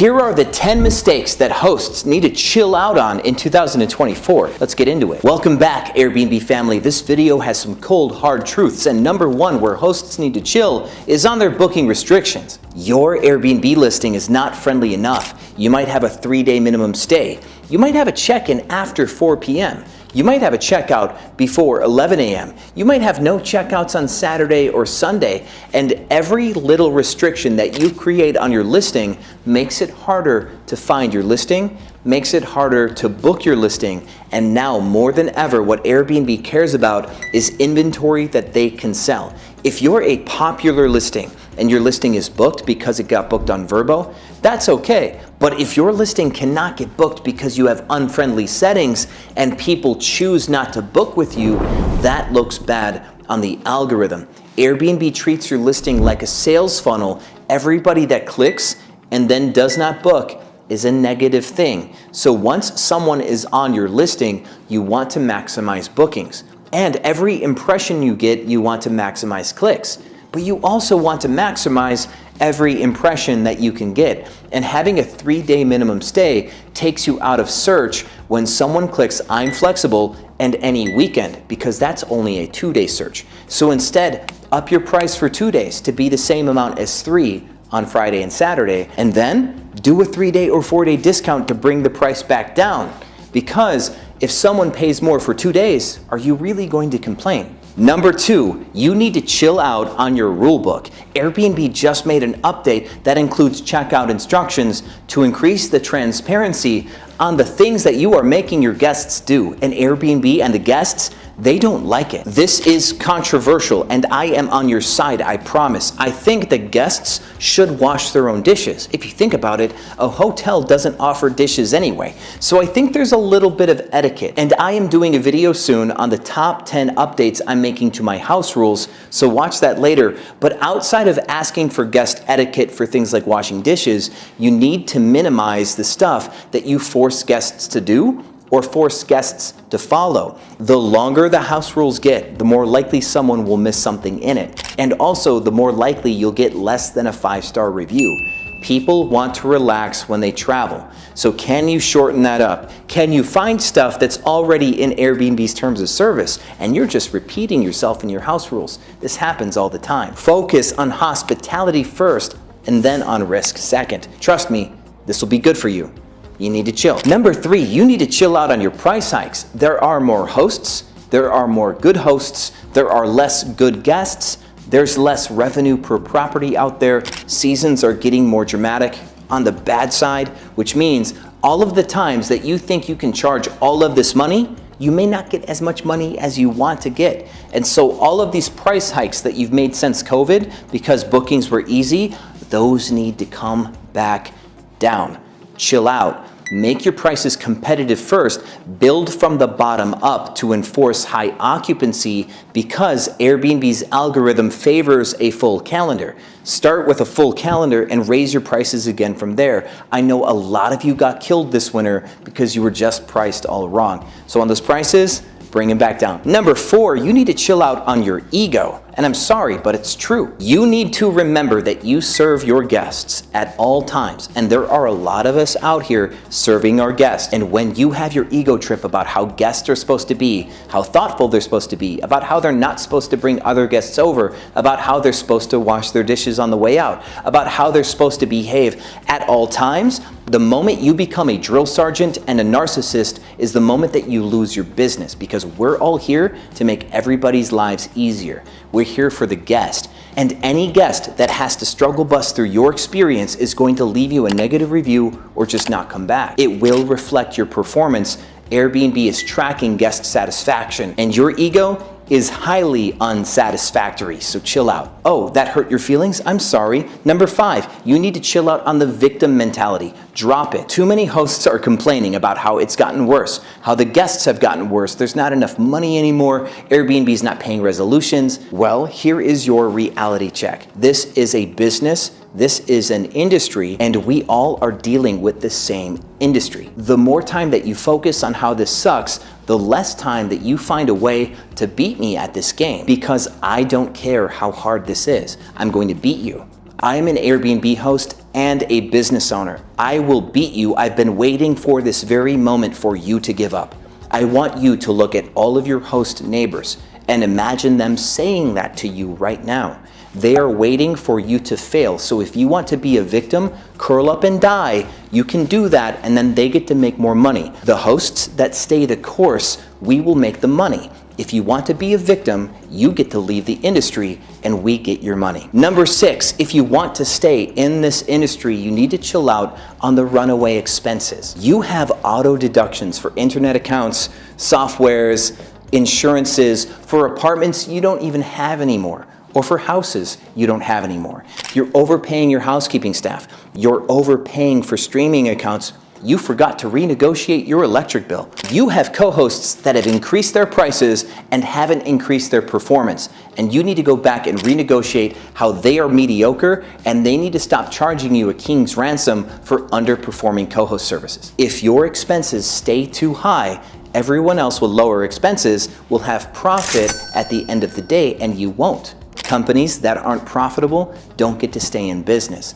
Here are the 10 mistakes that hosts need to chill out on in 2024. Let's get into it. Welcome back, Airbnb family. This video has some cold, hard truths, and number one where hosts need to chill is on their booking restrictions. Your Airbnb listing is not friendly enough. You might have a 3-day minimum stay. You might have a check-in after 4 p.m. You might have a checkout before 11 a.m. You might have no checkouts on Saturday or Sunday, and every little restriction that you create on your listing makes it harder to find your listing, makes it harder to book your listing, and now more than ever, what Airbnb cares about is inventory that they can sell. If you're a popular listing and your listing is booked because it got booked on VRBO, that's okay. But if your listing cannot get booked because you have unfriendly settings and people choose not to book with you, that looks bad on the algorithm. Airbnb treats your listing like a sales funnel. Everybody that clicks and then does not book is a negative thing. So once someone is on your listing, you want to maximize bookings. And every impression you get, you want to maximize clicks. But you also want to maximize every impression that you can get. And having a 3-day minimum stay takes you out of search when someone clicks I'm flexible and any weekend, because that's only a 2-day search. So instead, up your price for 2 days to be the same amount as 3 on Friday and Saturday, and then do a 3-day or 4-day discount to bring the price back down. Because if someone pays more for 2 days, are you really going to complain? Number 2, you need to chill out on your rulebook. Airbnb just made an update that includes checkout instructions to increase the transparency on the things that you are making your guests do. And Airbnb and the guests, they don't like it. This is controversial, and I am on your side, I promise. I think the guests should wash their own dishes. If you think about it, a hotel doesn't offer dishes anyway. So I think there's a little bit of etiquette. And I am doing a video soon on the top 10 updates I'm making to my house rules, so watch that later. But outside of asking for guest etiquette for things like washing dishes, you need to minimize the stuff that you force guests to do or force guests to follow. The longer the house rules get, the more likely someone will miss something in it. And also, the more likely you'll get less than a 5-star review. People want to relax when they travel. So can you shorten that up? Can you find stuff that's already in Airbnb's terms of service and you're just repeating yourself in your house rules? This happens all the time. Focus on hospitality first and then on risk second. Trust me, this will be good for you. You need to chill. Number 3, you need to chill out on your price hikes. There are more hosts, there are more good hosts, there are less good guests, there's less revenue per property out there. Seasons are getting more dramatic on the bad side, which means all of the times that you think you can charge all of this money, you may not get as much money as you want to get. And so all of these price hikes that you've made since COVID because bookings were easy, those need to come back down. Chill out. Make your prices competitive first. Build from the bottom up to enforce high occupancy because Airbnb's algorithm favors a full calendar. Start with a full calendar and raise your prices again from there. I know a lot of you got killed this winter because you were just priced all wrong. So on those prices, bring them back down. Number 4, you need to chill out on your ego. And I'm sorry, but it's true. You need to remember that you serve your guests at all times. And there are a lot of us out here serving our guests. And when you have your ego trip about how guests are supposed to be, how thoughtful they're supposed to be, about how they're not supposed to bring other guests over, about how they're supposed to wash their dishes on the way out, about how they're supposed to behave at all times, the moment you become a drill sergeant and a narcissist is the moment that you lose your business, because we're all here to make everybody's lives easier. We're here for the guest. And any guest that has to struggle bus through your experience is going to leave you a negative review or just not come back. It will reflect your performance. Airbnb is tracking guest satisfaction, and your ego is highly unsatisfactory, so chill out. Oh, that hurt your feelings? I'm sorry. Number 5, you need to chill out on the victim mentality. Drop it. Too many hosts are complaining about how it's gotten worse, how the guests have gotten worse, there's not enough money anymore, Airbnb's not paying resolutions. Well, here is your reality check. This is a business, this is an industry, and we all are dealing with the same industry. The more time that you focus on how this sucks, the less time that you find a way to beat me at this game, because I don't care how hard this is. I'm going to beat you. I am an Airbnb host and a business owner. I will beat you. I've been waiting for this very moment for you to give up. I want you to look at all of your host neighbors and imagine them saying that to you right now. They are waiting for you to fail. So if you want to be a victim, curl up and die, you can do that, and then they get to make more money. The hosts that stay the course, we will make the money. If you want to be a victim, you get to leave the industry and we get your money. Number 6, if you want to stay in this industry, you need to chill out on the runaway expenses. You have auto deductions for internet accounts, softwares, insurances, for apartments you don't even have anymore, or for houses you don't have anymore. You're overpaying your housekeeping staff. You're overpaying for streaming accounts. You forgot to renegotiate your electric bill. You have co-hosts that have increased their prices and haven't increased their performance. And you need to go back and renegotiate how they are mediocre, and they need to stop charging you a king's ransom for underperforming co-host services. If your expenses stay too high, everyone else with lower expenses will have profit at the end of the day, and you won't. Companies that aren't profitable don't get to stay in business.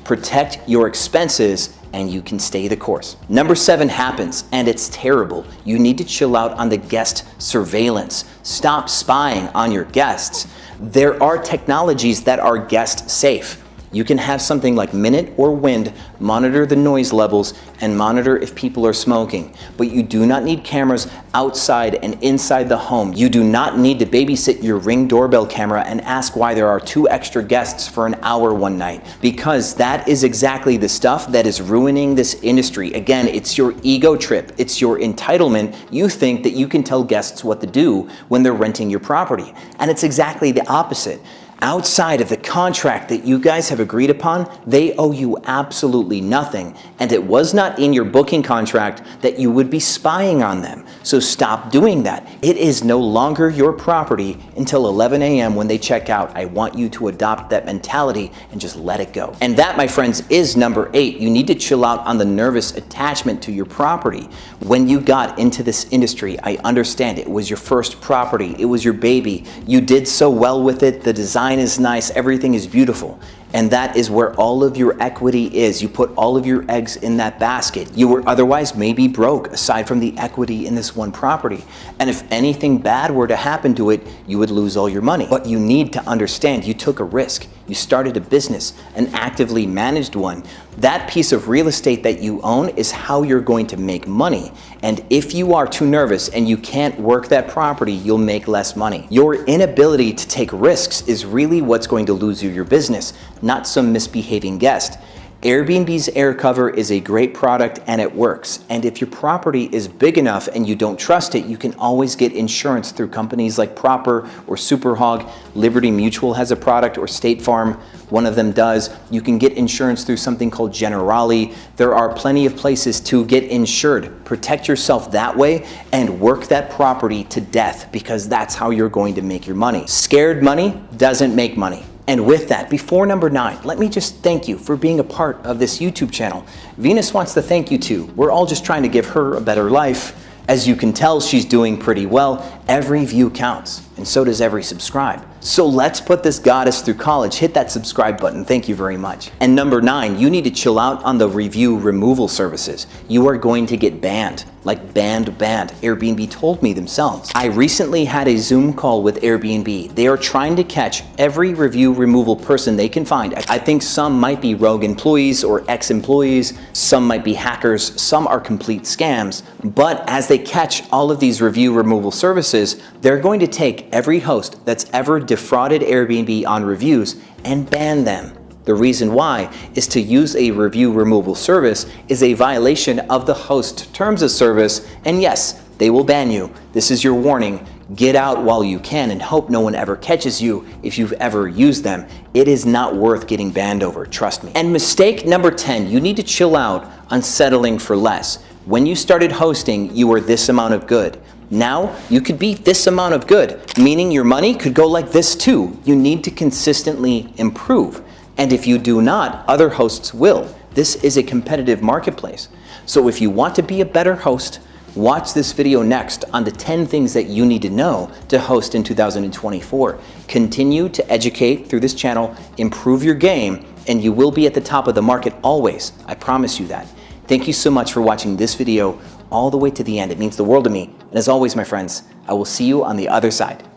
Protect your expenses and you can stay the course. Number 7 happens, and it's terrible. You need to chill out on the guest surveillance. Stop spying on your guests. There are technologies that are guest safe. You can have something like Minute or Wind monitor the noise levels and monitor if people are smoking. But you do not need cameras outside and inside the home. You do not need to babysit your Ring doorbell camera and ask why there are 2 extra guests for an hour one night, because that is exactly the stuff that is ruining this industry. Again, it's your ego trip. It's your entitlement. You think that you can tell guests what to do when they're renting your property. And it's exactly the opposite. Outside of the contract that you guys have agreed upon, they owe you absolutely nothing. And it was not in your booking contract that you would be spying on them. So stop doing that. It is no longer your property until 11 a.m. when they check out. I want you to adopt that mentality and just let it go. And that, my friends, is number 8. You need to chill out on the nervous attachment to your property. When you got into this industry, I understand it was your first property. It was your baby. You did so well with it. The design is nice, everything is beautiful. And that is where all of your equity is. You put all of your eggs in that basket. You were otherwise maybe broke aside from the equity in this one property. And if anything bad were to happen to it, you would lose all your money. But you need to understand you took a risk. You started a business, an actively managed one. That piece of real estate that you own is how you're going to make money. And if you are too nervous and you can't work that property, you'll make less money. Your inability to take risks is really what's going to lose you your business, not some misbehaving guest. Airbnb's air cover is a great product and it works. And if your property is big enough and you don't trust it, you can always get insurance through companies like Proper or Superhog. Liberty Mutual has a product, or State Farm, one of them does. You can get insurance through something called Generali. There are plenty of places to get insured. Protect yourself that way and work that property to death, because that's how you're going to make your money. Scared money doesn't make money. And with that, before number 9, let me just thank you for being a part of this YouTube channel. Venus wants to thank you too. We're all just trying to give her a better life. As you can tell, she's doing pretty well. Every view counts, and so does every subscribe. So let's put this goddess through college. Hit that subscribe button. Thank you very much. And number 9, you need to chill out on the review removal services. You are going to get banned. Like banned. Airbnb told me themselves. I recently had a Zoom call with Airbnb. They are trying to catch every review removal person they can find. I think some might be rogue employees or ex-employees. Some might be hackers. Some are complete scams. But as they catch all of these review removal services, they're going to take every host that's ever defrauded Airbnb on reviews and ban them. The reason why is to use a review removal service is a violation of the host terms of service, and yes, they will ban you. This is your warning. Get out while you can and hope no one ever catches you if you've ever used them. It is not worth getting banned over, trust me. And mistake number 10, you need to chill out on settling for less. When you started hosting, you were this amount of good. Now, you could be this amount of good, meaning your money could go like this too. You need to consistently improve. And if you do not, other hosts will. This is a competitive marketplace. So if you want to be a better host, watch this video next on the 10 things that you need to know to host in 2024. Continue to educate through this channel, improve your game, and you will be at the top of the market always. I promise you that. Thank you so much for watching this video all the way to the end. It means the world to me. And as always, my friends, I will see you on the other side.